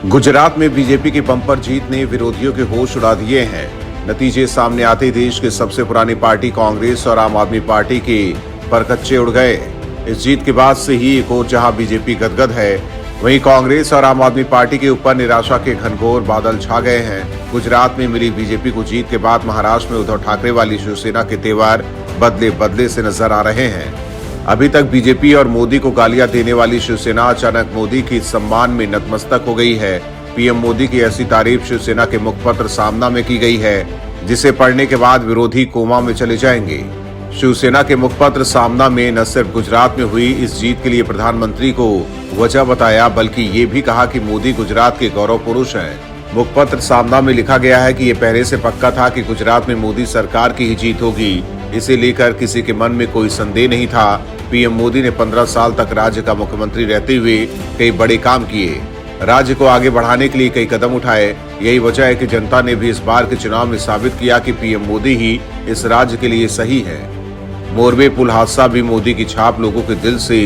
गुजरात में बीजेपी की बम्पर जीत ने विरोधियों के होश उड़ा दिए हैं। नतीजे सामने आते ही देश की सबसे पुरानी पार्टी कांग्रेस और आम आदमी पार्टी के परकच्चे उड़ गए। इस जीत के बाद से ही एक और जहां बीजेपी गदगद है, वहीं कांग्रेस और आम आदमी पार्टी के ऊपर निराशा के घनघोर बादल छा गए हैं। गुजरात में मिली बीजेपी को जीत के बाद महाराष्ट्र में उद्धव ठाकरे वाली शिवसेना के तेवर बदले बदले से नजर आ रहे हैं। अभी तक बीजेपी और मोदी को गालियां देने वाली शिवसेना अचानक मोदी की सम्मान में नतमस्तक हो गई है। पीएम मोदी की ऐसी तारीफ शिवसेना के मुखपत्र सामना में की गई है, जिसे पढ़ने के बाद विरोधी कोमा में चले जाएंगे। शिवसेना के मुखपत्र सामना में न सिर्फ गुजरात में हुई इस जीत के लिए प्रधानमंत्री को वजह बताया, बल्कि ये भी कहा कि मोदी गुजरात के गौरव पुरुष हैं। मुखपत्र सामना में लिखा गया है कि ये पहले से पक्का था कि गुजरात में मोदी सरकार की ही जीत होगी। इसे लेकर किसी के मन में कोई संदेह नहीं था। पीएम मोदी ने 15 साल तक राज्य का मुख्यमंत्री रहते हुए कई बड़े काम किए, राज्य को आगे बढ़ाने के लिए कई कदम उठाए। यही वजह है कि जनता ने भी इस बार के चुनाव में साबित किया कि पीएम मोदी ही इस राज्य के लिए सही है। मोरबे पुल हादसा भी मोदी की छाप लोगों के दिल से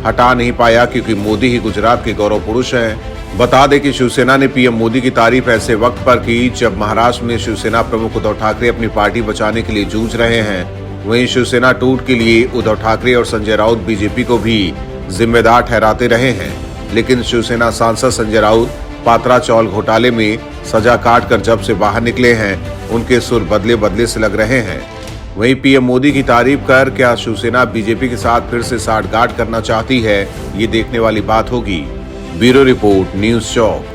हटा नहीं पाया, क्योंकि मोदी ही गुजरात के गौरव पुरुष हैं। बता दें कि शिवसेना ने पीएम मोदी की तारीफ ऐसे वक्त पर की जब महाराष्ट्र में शिवसेना प्रमुख उद्धव ठाकरे अपनी पार्टी बचाने के लिए जूझ रहे हैं। वहीं शिवसेना टूट के लिए उद्धव ठाकरे और संजय राउत बीजेपी को भी जिम्मेदार ठहराते रहे हैं, लेकिन शिवसेना सांसद संजय राउत पात्रा चौल घोटाले में सजा काट कर जब से बाहर निकले हैं, उनके सुर बदले बदले से लग रहे हैं। वहीं पीएम मोदी की तारीफ कर क्या शिवसेना बीजेपी के साथ फिर से साठगांठ करना चाहती है, ये देखने वाली बात होगी। ब्यूरो रिपोर्ट, न्यूज़ चौक।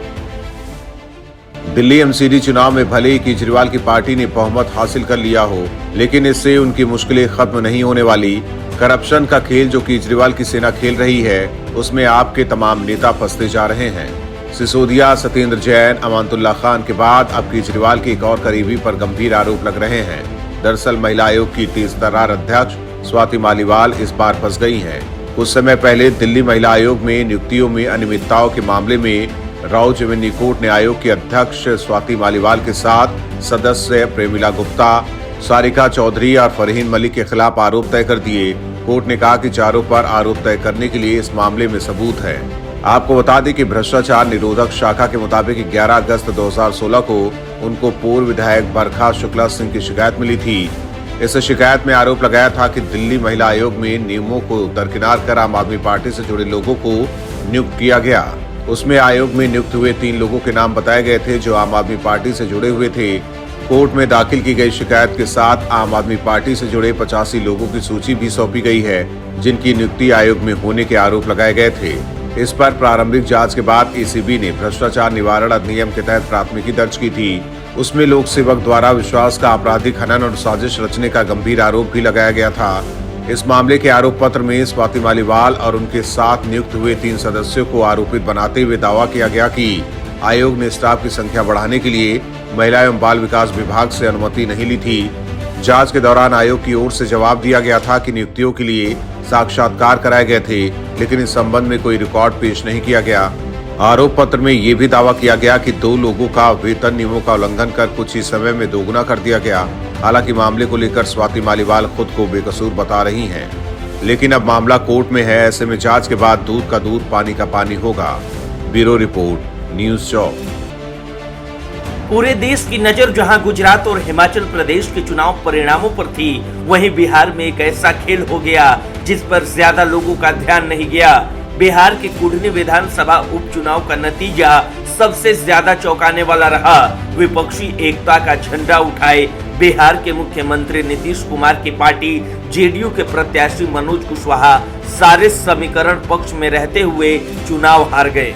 दिल्ली एमसीडी चुनाव में भले ही केजरीवाल की पार्टी ने बहुमत हासिल कर लिया हो, लेकिन इससे उनकी मुश्किलें खत्म नहीं होने वाली। करप्शन का खेल जो केजरीवाल की सेना खेल रही है, उसमें आपके तमाम नेता फंसते जा रहे हैं। सिसोदिया, सत्येंद्र जैन, अमानतुल्लाह खान के बाद अब केजरीवाल के एक और करीबी पर गंभीर आरोप लग रहे हैं। दरअसल महिला आयोग की तेजतर्रार अध्यक्ष स्वाति मालीवाल इस बार फंस गई हैं। कुछ समय पहले दिल्ली महिला आयोग में नियुक्तियों में अनियमितताओं के मामले में राउ रेवेन्यू कोर्ट ने आयोग की अध्यक्ष स्वाति मालीवाल के साथ सदस्य प्रेमिला गुप्ता, सारिका चौधरी और फरहीन मलिक के खिलाफ आरोप तय कर दिए। कोर्ट ने कहा कि चारों पर आरोप तय करने के लिए इस मामले में सबूत है। आपको बता दें कि भ्रष्टाचार निरोधक शाखा के मुताबिक 11 अगस्त 2016 को उनको पूर्व विधायक बरखा शुक्ला सिंह की शिकायत मिली थी। इस शिकायत में आरोप लगाया था कि दिल्ली महिला आयोग में नियमों को दरकिनार कर आम आदमी पार्टी से जुड़े लोगों को नियुक्त किया गया। उसमें आयोग में नियुक्त हुए 3 लोगों के नाम बताए गए थे जो आम आदमी पार्टी से जुड़े हुए थे। कोर्ट में दाखिल की गई शिकायत के साथ आम आदमी पार्टी से जुड़े 85 लोगों की सूची भी सौंपी गई है, जिनकी नियुक्ति आयोग में होने के आरोप लगाए गए थे। इस पर प्रारंभिक जांच के बाद एसीबी ने भ्रष्टाचार निवारण अधिनियम के तहत प्राथमिकी दर्ज की थी। उसमें लोक सेवक द्वारा विश्वास का आपराधिक हनन और साजिश रचने का गंभीर आरोप भी लगाया गया था। इस मामले के आरोप पत्र में स्वाति मालीवाल और उनके साथ नियुक्त हुए 3 सदस्यों को आरोपित बनाते हुए दावा किया गया कि आयोग ने स्टाफ की संख्या बढ़ाने के लिए महिला एवं बाल विकास विभाग से अनुमति नहीं ली थी। जांच के दौरान आयोग की ओर से जवाब दिया गया था कि नियुक्तियों के लिए साक्षात्कार कराए गए थे, लेकिन इस संबंध में कोई रिकॉर्ड पेश नहीं किया गया। आरोप पत्र में ये भी दावा किया गया कि 2 लोगों का वेतन नियमों का उल्लंघन कर कुछ ही समय में दोगुना कर दिया गया। हालांकि मामले को लेकर स्वाति मालीवाल खुद को बेकसूर बता रही हैं, लेकिन अब मामला कोर्ट में है। ऐसे में जांच के बाद दूध का दूध पानी का पानी होगा। ब्यूरो रिपोर्ट, न्यूज़ चौक। पूरे देश की नजर जहां गुजरात और हिमाचल प्रदेश के चुनाव परिणामों पर थी, वहीं बिहार में एक ऐसा खेल हो गया जिस पर ज्यादा लोगों का ध्यान नहीं गया। बिहार के कुढ़नी विधानसभा उपचुनाव का नतीजा सबसे ज्यादा चौंकाने वाला रहा। विपक्षी एकता का झंडा उठाए बिहार के मुख्यमंत्री नीतीश कुमार की पार्टी जेडीयू के प्रत्याशी मनोज कुशवाहा सारे समीकरण पक्ष में रहते हुए चुनाव हार गए।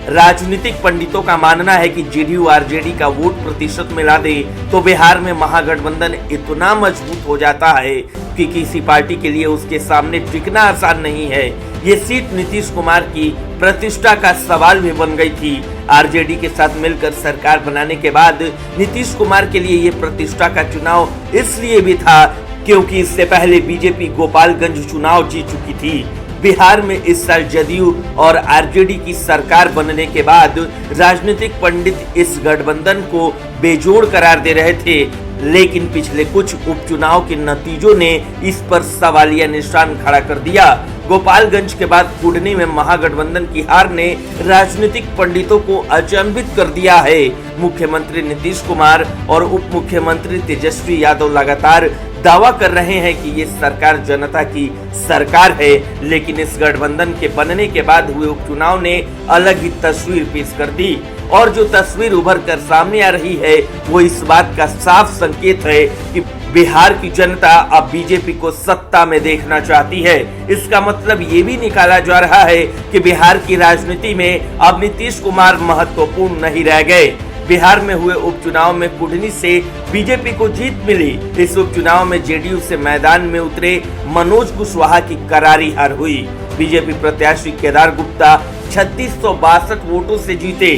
राजनीतिक पंडितों का मानना है कि जेडीयू आरजेडी का वोट प्रतिशत मिला दे तो बिहार में महागठबंधन इतना मजबूत हो जाता है कि किसी पार्टी के लिए उसके सामने टिकना आसान नहीं है। ये सीट नीतीश कुमार की प्रतिष्ठा का सवाल भी बन गई थी। आरजेडी के साथ मिलकर सरकार बनाने के बाद नीतीश कुमार के लिए ये प्रतिष्ठा का चुनाव इसलिए भी था क्योंकि इससे पहले बीजेपी गोपालगंज चुनाव जीत चुकी थी। बिहार में इस साल जदयू और आरजेडी की सरकार बनने के बाद राजनीतिक पंडित इस गठबंधन को बेजोड़ करार दे रहे थे। लेकिन पिछले कुछ उपचुनाव के नतीजों ने इस पर सवालिया निशान खड़ा कर दिया। गोपालगंज के बाद कुडनी में महागठबंधन की हार ने राजनीतिक पंडितों को अचंभित कर दिया है। मुख्यमंत्री नीतीश कुमार और उप मुख्यमंत्री तेजस्वी यादव लगातार दावा कर रहे हैं कि ये सरकार जनता की सरकार है, लेकिन इस गठबंधन के बनने के बाद हुए उपचुनाव ने अलग ही तस्वीर पेश कर दी और जो तस्वीर उभर कर सामने आ रही है वो इस बात का साफ संकेत है कि बिहार की जनता अब बीजेपी को सत्ता में देखना चाहती है। इसका मतलब ये भी निकाला जा रहा है कि बिहार की राजनीति में अब नीतीश कुमार महत्वपूर्ण नहीं रह गए। बिहार में हुए उपचुनाव में कुडनी से बीजेपी को जीत मिली। इस उपचुनाव में जेडीयू से मैदान में उतरे मनोज कुशवाहा की करारी हार हुई। बीजेपी प्रत्याशी केदार गुप्ता 3662 वोटों से जीते।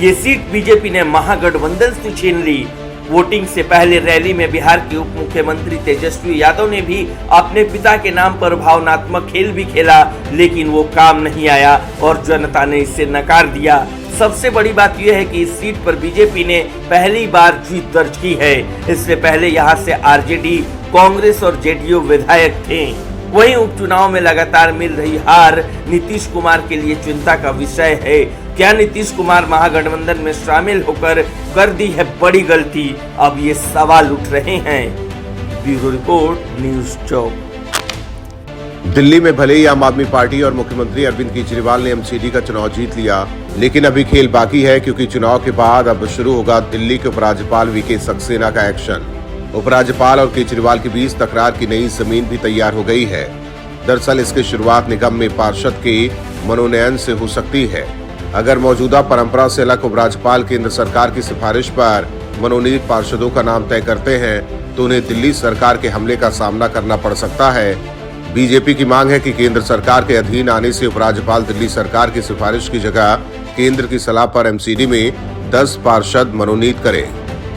ये सीट बीजेपी ने महागठबंधन से छीन ली। वोटिंग से पहले रैली में बिहार के उप मुख्यमंत्री तेजस्वी यादव ने भी अपने पिता के नाम पर भावनात्मक खेल भी खेला, लेकिन वो काम नहीं आया और जनता ने इसे नकार दिया। सबसे बड़ी बात यह है कि इस सीट पर बीजेपी ने पहली बार जीत दर्ज की है। इससे पहले यहां से आरजेडी, कांग्रेस और जेडीयू विधायक थे। वहीं उपचुनाव में लगातार मिल रही हार नीतीश कुमार के लिए चिंता का विषय है। क्या नीतीश कुमार महागठबंधन में शामिल होकर कर दी है बड़ी गलती? अब ये सवाल उठ रहे हैं। ब्यूरो रिपोर्ट, न्यूज़ चौक। दिल्ली में भले ही आम आदमी पार्टी और मुख्यमंत्री अरविंद केजरीवाल ने एमसीडी का चुनाव जीत लिया, लेकिन अभी खेल बाकी है, क्योंकि चुनाव के बाद अब शुरू होगा दिल्ली के उपराज्यपाल वीके सक्सेना का एक्शन। उपराज्यपाल और केजरीवाल के बीच तकरार की नई जमीन भी तैयार हो गई है। दरअसल इसकी शुरुआत निगम में पार्षद के मनोनयन से हो सकती है। अगर मौजूदा परंपरा से अलग उपराज्यपाल केंद्र सरकार की सिफारिश पर मनोनीत पार्षदों का नाम तय करते हैं तो उन्हें दिल्ली सरकार के हमले का सामना करना पड़ सकता है। बीजेपी की मांग है कि केंद्र सरकार के अधीन आने से उपराज्यपाल दिल्ली सरकार की सिफारिश की जगह केंद्र की सलाह पर एमसीडी में 10 पार्षद मनोनीत करें।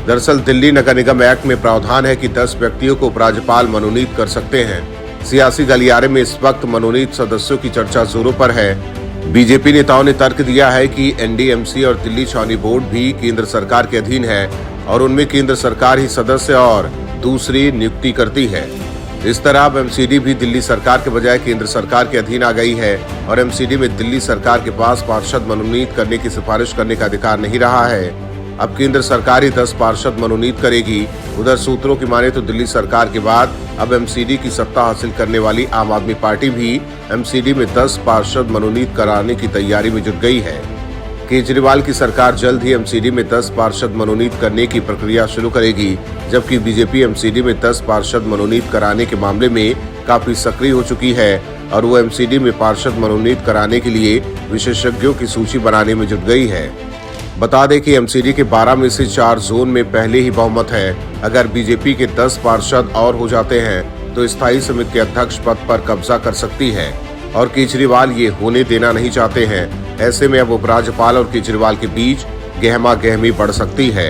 दरअसल दिल्ली नगर निगम एक्ट में प्रावधान है कि 10 व्यक्तियों को उपराज्यपाल मनोनीत कर सकते हैं। सियासी गलियारे में इस वक्त मनोनीत सदस्यों की चर्चा जोरों पर है। बीजेपी नेताओं ने तर्क दिया है कि एनडीएमसी और दिल्ली छावनी बोर्ड भी केंद्र सरकार के अधीन है और उनमें केंद्र सरकार ही सदस्य और दूसरी नियुक्ति करती है। इस तरह अब एमसीडी भी दिल्ली सरकार के बजाय केंद्र सरकार के अधीन आ गई है और एमसीडी में दिल्ली सरकार के पास पार्षद मनोनीत करने की सिफारिश करने का अधिकार नहीं रहा है। अब केंद्र सरकार ही 10 पार्षद मनोनीत करेगी। उधर सूत्रों की माने तो दिल्ली सरकार के बाद अब एमसीडी की सत्ता हासिल करने वाली आम आदमी पार्टी भी एमसीडी में 10 पार्षद मनोनीत कराने की तैयारी में जुट गई है। केजरीवाल की सरकार जल्द ही एमसीडी में 10 पार्षद मनोनीत करने की प्रक्रिया शुरू करेगी, जबकि बीजेपी एमसीडी में 10 पार्षद मनोनीत कराने के मामले में काफी सक्रिय हो चुकी है और वो एमसीडी में पार्षद मनोनीत कराने के लिए विशेषज्ञों की सूची बनाने में जुट गई है। बता दें कि एमसीडी के 12 में से 4 जोन में पहले ही बहुमत है। अगर बीजेपी के 10 पार्षद और हो जाते हैं तो स्थायी समिति के अध्यक्ष पद पर कब्जा कर सकती है और केजरीवाल ये होने देना नहीं चाहते हैं। ऐसे में अब उपराज्यपाल और केजरीवाल के बीच गहमा गहमी बढ़ सकती है।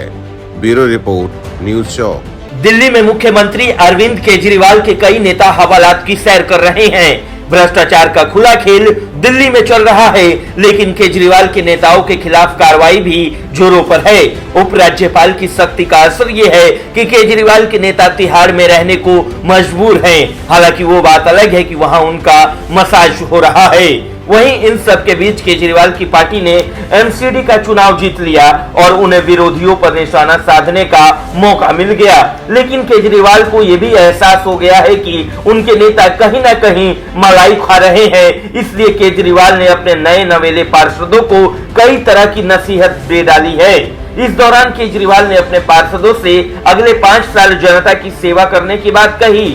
ब्यूरो रिपोर्ट, न्यूज़ चौक। दिल्ली में मुख्यमंत्री अरविंद केजरीवाल के कई नेता हवालात की सैर कर रहे हैं। भ्रष्टाचार का खुला खेल दिल्ली में चल रहा है, लेकिन केजरीवाल के नेताओं के खिलाफ कार्रवाई भी जोरों पर है। उपराज्यपाल की सख्ती का असर ये है कि केजरीवाल के नेता तिहाड़ में रहने को मजबूर हैं। हालांकि वो बात अलग है कि वहां उनका मसाज हो रहा है। वहीं इन सब के बीच केजरीवाल की पार्टी ने एमसीडी का चुनाव जीत लिया और उन्हें विरोधियों पर निशाना साधने का मौका मिल गया। लेकिन केजरीवाल को यह भी एहसास हो गया है कि उनके नेता कहीं न कहीं मलाई खा रहे हैं। इसलिए केजरीवाल ने अपने नए नवेले पार्षदों को कई तरह की नसीहत दे डाली है। इस दौरान केजरीवाल ने अपने पार्षदों से अगले 5 साल जनता की सेवा करने की बात कही।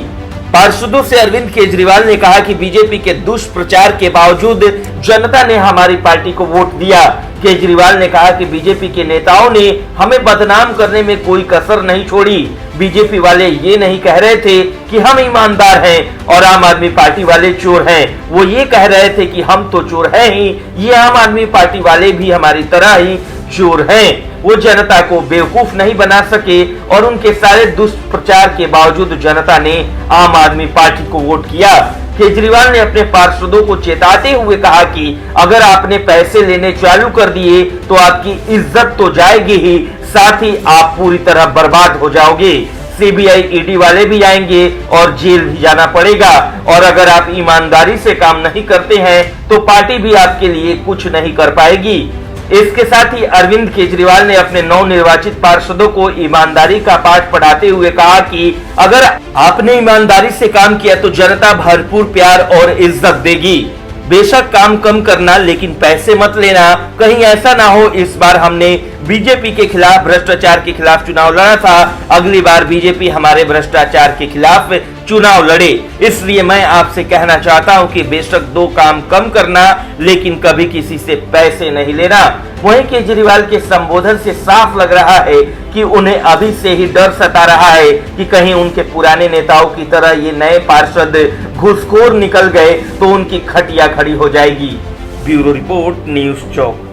पार्षदों से अरविंद केजरीवाल ने कहा कि बीजेपी के दुष्प्रचार के बावजूद जनता ने हमारी पार्टी को वोट दिया। केजरीवाल ने कहा कि बीजेपी के नेताओं ने हमें बदनाम करने में कोई कसर नहीं छोड़ी। बीजेपी वाले ये नहीं कह रहे थे कि हम ईमानदार हैं और आम आदमी पार्टी वाले चोर हैं, वो ये कह रहे थे कि हम तो चोर हैं ही, ये आम आदमी पार्टी वाले भी हमारी तरह ही चोर हैं। वो जनता को बेवकूफ नहीं बना सके और उनके सारे दुष्प्रचार के बावजूद जनता ने आम आदमी पार्टी को वोट किया। केजरीवाल ने अपने पार्षदों को चेताते हुए कहा कि अगर आपने पैसे लेने चालू कर दिए तो आपकी इज्जत तो जाएगी ही, साथ ही आप पूरी तरह बर्बाद हो जाओगे। सीबीआई ईडी वाले भी आएंगे और जेल भी जाना पड़ेगा। और अगर आप ईमानदारी से काम नहीं करते हैं तो पार्टी भी आपके लिए कुछ नहीं कर पाएगी। इसके साथ ही अरविंद केजरीवाल ने अपने नवनिर्वाचित पार्षदों को ईमानदारी का पाठ पढ़ाते हुए कहा कि अगर आपने ईमानदारी से काम किया तो जनता भरपूर प्यार और इज्जत देगी। बेशक काम कम करना लेकिन पैसे मत लेना, कहीं ऐसा ना हो इस बार हमने बीजेपी के खिलाफ भ्रष्टाचार के खिलाफ चुनाव लड़ा था, अगली बार बीजेपी हमारे भ्रष्टाचार के खिलाफ चुनाव लड़े। इसलिए मैं आपसे कहना चाहता हूं कि बेशक दो काम कम करना लेकिन कभी किसी से पैसे नहीं लेना। वहीं केजरीवाल के संबोधन से साफ लग रहा है कि उन्हें अभी से ही डर सता रहा है कि कहीं उनके पुराने नेताओं की तरह ये नए पार्षद घूसखोर निकल गए तो उनकी खटिया खड़ी हो जाएगी। ब्यूरो रिपोर्ट, न्यूज़ चौक।